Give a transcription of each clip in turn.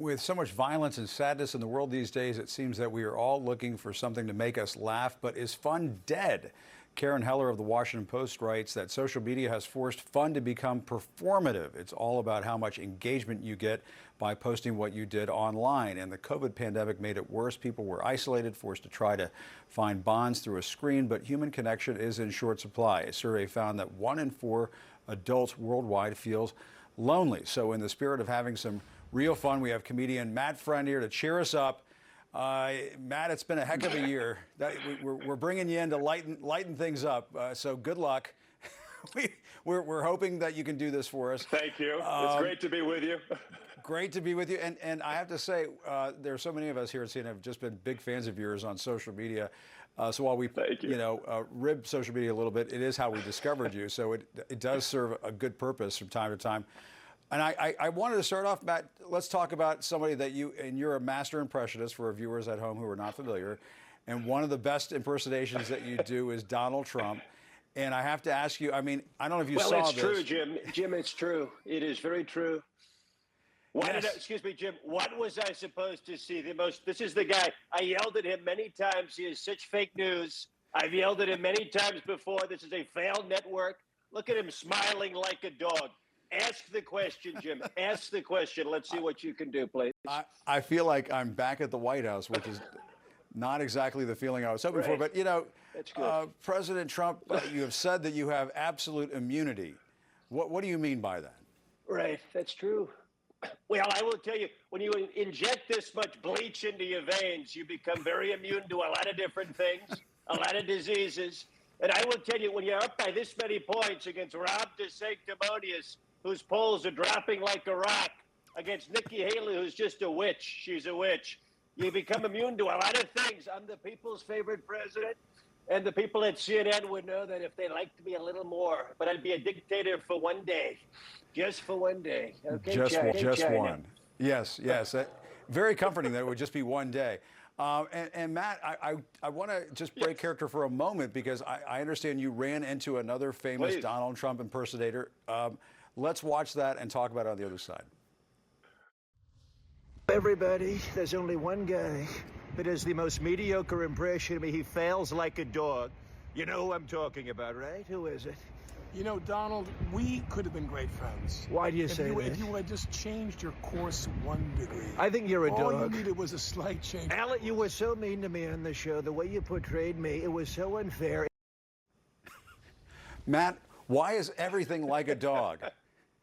With so much violence and sadness in the world these days, it seems that we are all looking for something to make us laugh. But is fun dead? Karen Heller of the Washington Post writes that social media has forced fun to become performative. It's all about how much engagement you get by posting what you did online. And the COVID pandemic made it worse. People were isolated, forced to try to find bonds through a screen, but human connection is in short supply. A survey found that 1 in 4 adults worldwide feels lonely. So in the spirit of having some real fun, we have comedian Matt Friend here to cheer us up. Matt, it's been a heck of a year. We're bringing you in to lighten things up. So good luck. We're hoping that you can do this for us. Thank you. It's great to be with you. Great to be with you. And I have to say, there are so many of us here at CNN have just been big fans of yours on social media. So while we, rib social media a little bit, it is how we discovered you. So it does serve a good purpose from time to time. And I wanted to start off, Matt, let's talk about somebody that you're a master impressionist for our viewers at home who are not familiar. And one of the best impersonations that you do is Donald Trump. And I have to ask you, I mean, I don't know if you saw this. Well, it's true, Jim. Jim, it's true. It is very true. Excuse me, Jim, what was I supposed to see? This is the guy. I yelled at him many times. He is such fake news. I've yelled at him many times before. This is a failed network. Look at him smiling like a dog. Ask the question, Jim. Ask the question. Let's see what you can do, please. I feel like I'm back at the White House, which is not exactly the feeling I was hoping for. But, that's good. President Trump, you have said that you have absolute immunity. What do you mean by that? Right. That's true. Well, I will tell you, when you inject this much bleach into your veins, you become very immune to a lot of different things, a lot of diseases. And I will tell you, when you're up by this many points against Rob DeSanctimonious, whose polls are dropping like a rock, against Nikki Haley, who's just a witch. She's a witch. You become immune to a lot of things. I'm the people's favorite president, and the people at CNN would know that if they liked me a little more. But I'd be a dictator for one day, just for one day. Okay, just one. Yes. Very comforting that it would just be one day. And Matt, I want to just break character for a moment because I understand you ran into another famous Donald Trump impersonator. Let's watch that and talk about it on the other side. Everybody, there's only one guy that is the most mediocre impression of me. He fails like a dog. You know who I'm talking about, right? Who is it? You know, Donald, we could have been great friends. Why do you say that? If you had just changed your course 1 degree. I think you're a dog. All you needed was a slight change. Alec, you were so mean to me on the show. The way you portrayed me, it was so unfair. Matt, why is everything like a dog?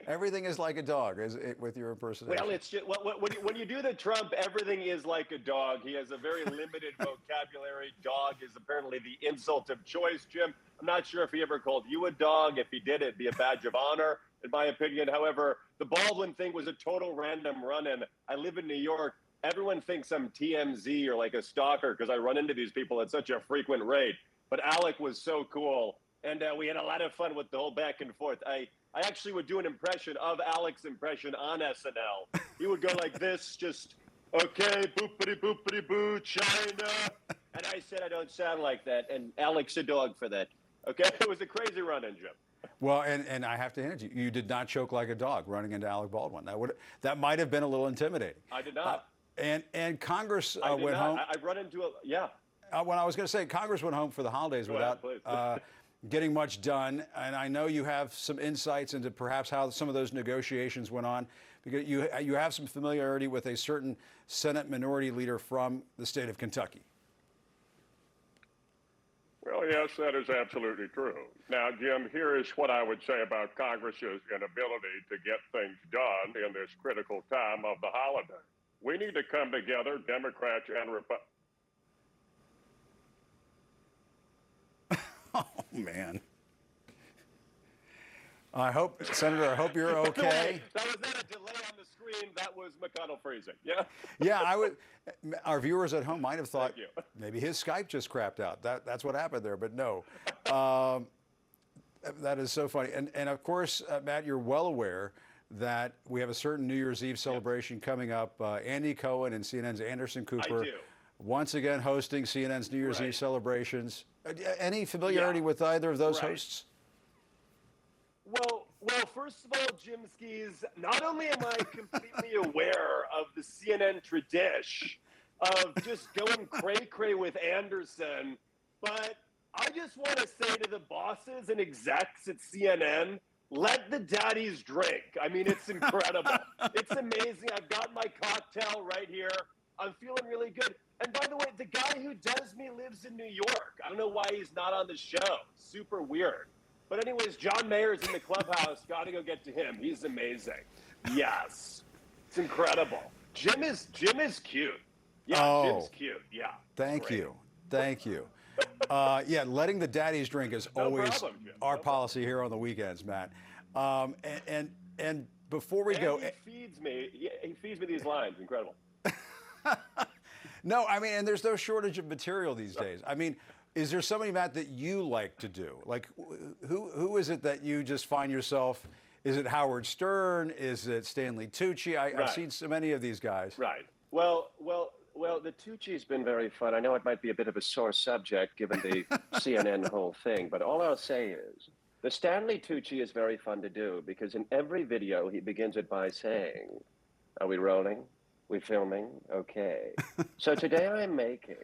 Everything is like a dog, is it, with your impersonation? Well, it's just when you do the Trump, everything is like a dog. He has a very limited vocabulary. Dog is apparently the insult of choice, Jim. I'm not sure if he ever called you a dog. If he did, it'd be a badge of honor, in my opinion. However, the Baldwin thing was a total random run-in. I live in New York. Everyone thinks I'm TMZ or like a stalker because I run into these people at such a frequent rate. But Alec was so cool. And we had a lot of fun with the whole back and forth. I actually would do an impression of Alec's impression on SNL. He would go like this, just, okay, boopity boo, China. And I said, I don't sound like that. And Alec's a dog for that. Okay? It was a crazy run-in, Jim. Well, and I have to hint you, you did not choke like a dog running into Alec Baldwin. That might have been a little intimidating. I did not. And Congress went home. I've run into a, yeah. When I was going to say, Congress went home for the holidays without getting much done. And I know you have some insights into perhaps how some of those negotiations went on, because you have some familiarity with a certain Senate minority leader from the state of Kentucky. Well, yes, that is absolutely true. Now, Jim, here is what I would say about Congress's inability to get things done in this critical time of the holiday. We need to come together, Democrats and Republicans. Oh, man. Senator, I hope you're okay. That was not a delay on the screen. That was McConnell freezing. Yeah. Yeah, our viewers at home might have thought maybe his Skype just crapped out. That's what happened there, but no. That is so funny. And of course, Matt, you're well aware that we have a certain New Year's Eve celebration coming up. Andy Cohen and CNN's Anderson Cooper once again hosting CNN's New Year's Eve celebrations. Any familiarity with either of those hosts? Well, Well, first of all, Jim Skis, not only am I completely aware of the CNN tradition of just going cray-cray with Anderson, but I just want to say to the bosses and execs at CNN, let the daddies drink. I mean, it's incredible. It's amazing. I've got my cocktail right here. I'm feeling really good. And by the way, the guy who does me lives in New York. I don't know why he's not on the show. Super weird. But anyways, John Mayer's in the clubhouse. Got to go get to him. He's amazing. Yes. It's incredible. Jim is cute. Yeah, Jim's cute. Yeah. Thank Great. you. Thank you. Yeah, letting the daddies drink is always problem, Jim. our No policy here on the weekends, Matt. And before we go, He feeds me. He feeds me these lines. Incredible. no, I mean, and there's no shortage of material these days. I mean, is there somebody, Matt, that you like to do? Like, who is it that you just find yourself? Is it Howard Stern? Is it Stanley Tucci? I've seen so many of these guys. Right. Well, the Tucci's been very fun. I know it might be a bit of a sore subject given the CNN whole thing, but all I'll say is the Stanley Tucci is very fun to do because in every video he begins it by saying, "Are we rolling? We filming? Okay." So today I'm making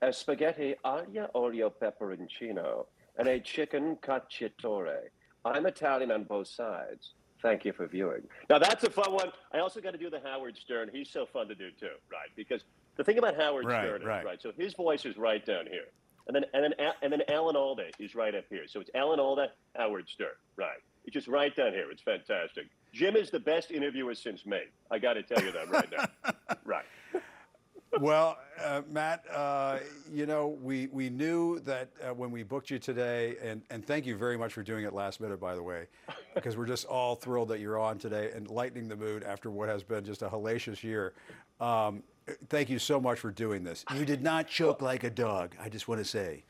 a spaghetti aglio olio pepperoncino and a chicken cacciatore. I'm Italian on both sides. Thank you for viewing. Now that's a fun one. I also got to do the Howard Stern. He's so fun to do too, right? Because the thing about Howard Stern is right. So his voice is right down here, and then Alan Alda is right up here. So it's Alan Alda, Howard Stern, right? It's just right down here. It's fantastic. Jim is the best interviewer since me. I got to tell you that right now. Right. Well, Matt, you know, we knew that when we booked you today, and thank you very much for doing it last minute, by the way, because we're just all thrilled that you're on today and lightening the mood after what has been just a hellacious year. Thank you so much for doing this. You did not choke like a dog, I just want to say,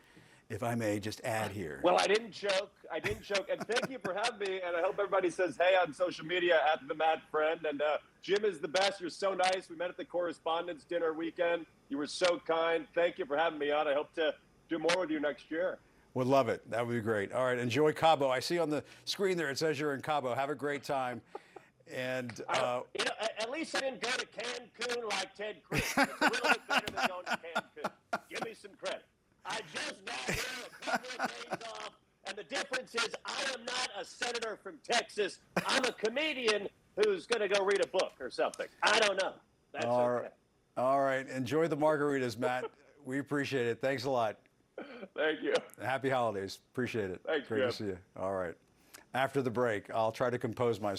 if I may just add here. Well, I didn't joke. And thank you for having me. And I hope everybody says hey on social media at the Mad Friend. And Jim is the best. You're so nice. We met at the Correspondents' Dinner weekend. You were so kind. Thank you for having me on. I hope to do more with you next year. Would love it. That would be great. All right. Enjoy Cabo. I see on the screen there it says you're in Cabo. Have a great time. And at least I didn't go to Cancun like Ted Cruz. It's a little bit better than going to Cancun. Give me some credit. I just got here a couple of days off, and the difference is I am not a senator from Texas. I'm a comedian who's going to go read a book or something. I don't know. That's okay. All right. Enjoy the margaritas, Matt. We appreciate it. Thanks a lot. Thank you. Happy holidays. Appreciate it. Thanks, Great Jim. to see you. All right. After the break, I'll try to compose myself.